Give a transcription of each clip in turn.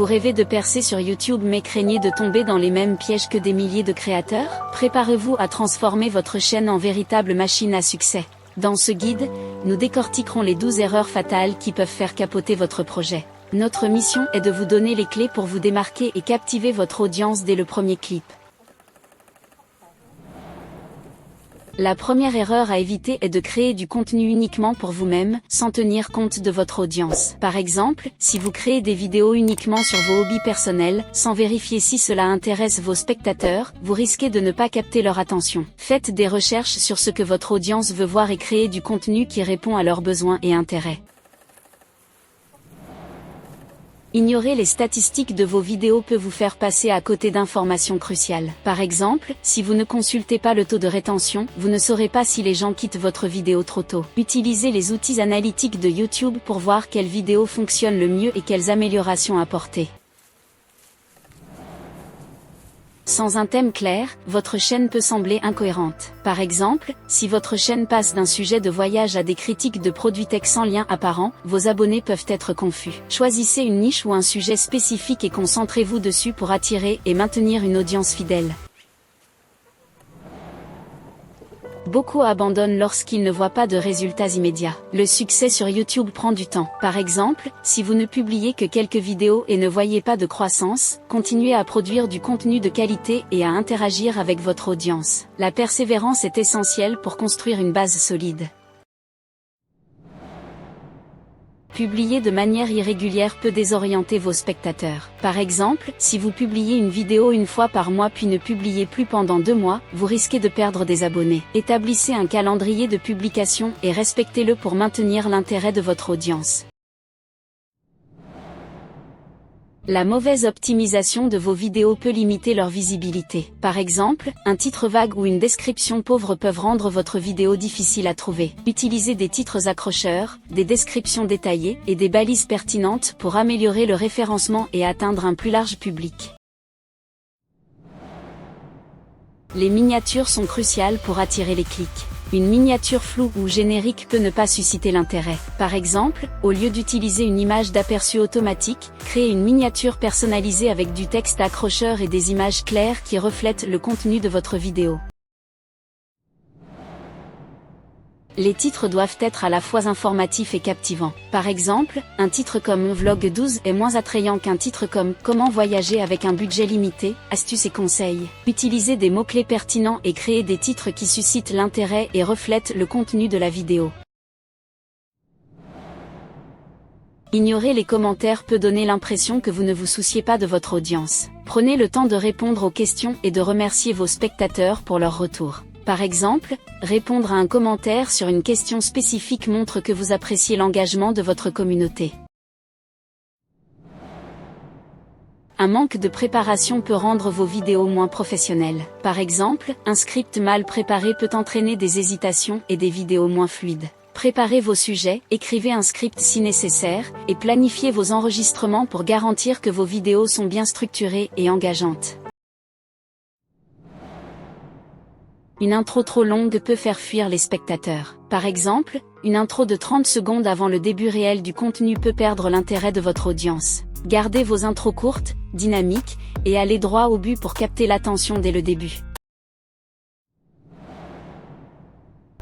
Vous rêvez de percer sur YouTube mais craignez de tomber dans les mêmes pièges que des milliers de créateurs? Préparez-vous à transformer votre chaîne en véritable machine à succès. Dans ce guide, nous décortiquerons les 12 erreurs fatales qui peuvent faire capoter votre projet. Notre mission est de vous donner les clés pour vous démarquer et captiver votre audience dès le premier clip. La première erreur à éviter est de créer du contenu uniquement pour vous-même, sans tenir compte de votre audience. Par exemple, si vous créez des vidéos uniquement sur vos hobbies personnels, sans vérifier si cela intéresse vos spectateurs, vous risquez de ne pas capter leur attention. Faites des recherches sur ce que votre audience veut voir et créez du contenu qui répond à leurs besoins et intérêts. Ignorer les statistiques de vos vidéos peut vous faire passer à côté d'informations cruciales. Par exemple, si vous ne consultez pas le taux de rétention, vous ne saurez pas si les gens quittent votre vidéo trop tôt. Utilisez les outils analytiques de YouTube pour voir quelle vidéo fonctionne le mieux et quelles améliorations apporter. Sans un thème clair, votre chaîne peut sembler incohérente. Par exemple, si votre chaîne passe d'un sujet de voyage à des critiques de produits tech sans lien apparent, vos abonnés peuvent être confus. Choisissez une niche ou un sujet spécifique et concentrez-vous dessus pour attirer et maintenir une audience fidèle. Beaucoup abandonnent lorsqu'ils ne voient pas de résultats immédiats. Le succès sur YouTube prend du temps. Par exemple, si vous ne publiez que quelques vidéos et ne voyez pas de croissance, continuez à produire du contenu de qualité et à interagir avec votre audience. La persévérance est essentielle pour construire une base solide. Publier de manière irrégulière peut désorienter vos spectateurs. Par exemple, si vous publiez une vidéo une fois par mois puis ne publiez plus pendant 2 mois, vous risquez de perdre des abonnés. Établissez un calendrier de publication et respectez-le pour maintenir l'intérêt de votre audience. La mauvaise optimisation de vos vidéos peut limiter leur visibilité. Par exemple, un titre vague ou une description pauvre peuvent rendre votre vidéo difficile à trouver. Utilisez des titres accrocheurs, des descriptions détaillées et des balises pertinentes pour améliorer le référencement et atteindre un plus large public. Les miniatures sont cruciales pour attirer les clics. Une miniature floue ou générique peut ne pas susciter l'intérêt. Par exemple, au lieu d'utiliser une image d'aperçu automatique, créez une miniature personnalisée avec du texte accrocheur et des images claires qui reflètent le contenu de votre vidéo. Les titres doivent être à la fois informatifs et captivants. Par exemple, un titre comme Vlog 12 est moins attrayant qu'un titre comme Comment voyager avec un budget limité, astuces et conseils. Utilisez des mots-clés pertinents et créez des titres qui suscitent l'intérêt et reflètent le contenu de la vidéo. Ignorer les commentaires peut donner l'impression que vous ne vous souciez pas de votre audience. Prenez le temps de répondre aux questions et de remercier vos spectateurs pour leur retour. Par exemple, répondre à un commentaire sur une question spécifique montre que vous appréciez l'engagement de votre communauté. Un manque de préparation peut rendre vos vidéos moins professionnelles. Par exemple, un script mal préparé peut entraîner des hésitations et des vidéos moins fluides. Préparez vos sujets, écrivez un script si nécessaire, et planifiez vos enregistrements pour garantir que vos vidéos sont bien structurées et engageantes. Une intro trop longue peut faire fuir les spectateurs. Par exemple, une intro de 30 secondes avant le début réel du contenu peut perdre l'intérêt de votre audience. Gardez vos intros courtes, dynamiques, et allez droit au but pour capter l'attention dès le début.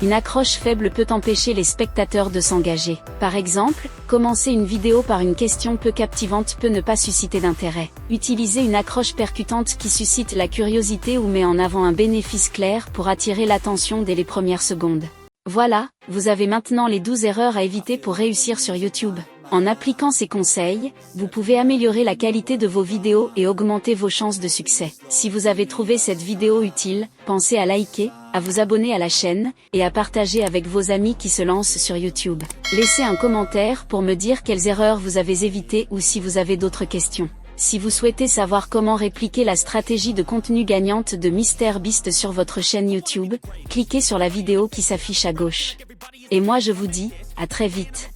Une accroche faible peut empêcher les spectateurs de s'engager. Par exemple, commencer une vidéo par une question peu captivante peut ne pas susciter d'intérêt. Utilisez une accroche percutante qui suscite la curiosité ou met en avant un bénéfice clair pour attirer l'attention dès les premières secondes. Voilà, vous avez maintenant les 12 erreurs à éviter pour réussir sur YouTube. En appliquant ces conseils, vous pouvez améliorer la qualité de vos vidéos et augmenter vos chances de succès. Si vous avez trouvé cette vidéo utile, pensez à liker, à vous abonner à la chaîne, et à partager avec vos amis qui se lancent sur YouTube. Laissez un commentaire pour me dire quelles erreurs vous avez évitées ou si vous avez d'autres questions. Si vous souhaitez savoir comment répliquer la stratégie de contenu gagnante de MrBeast sur votre chaîne YouTube, cliquez sur la vidéo qui s'affiche à gauche. Et moi je vous dis, à très vite.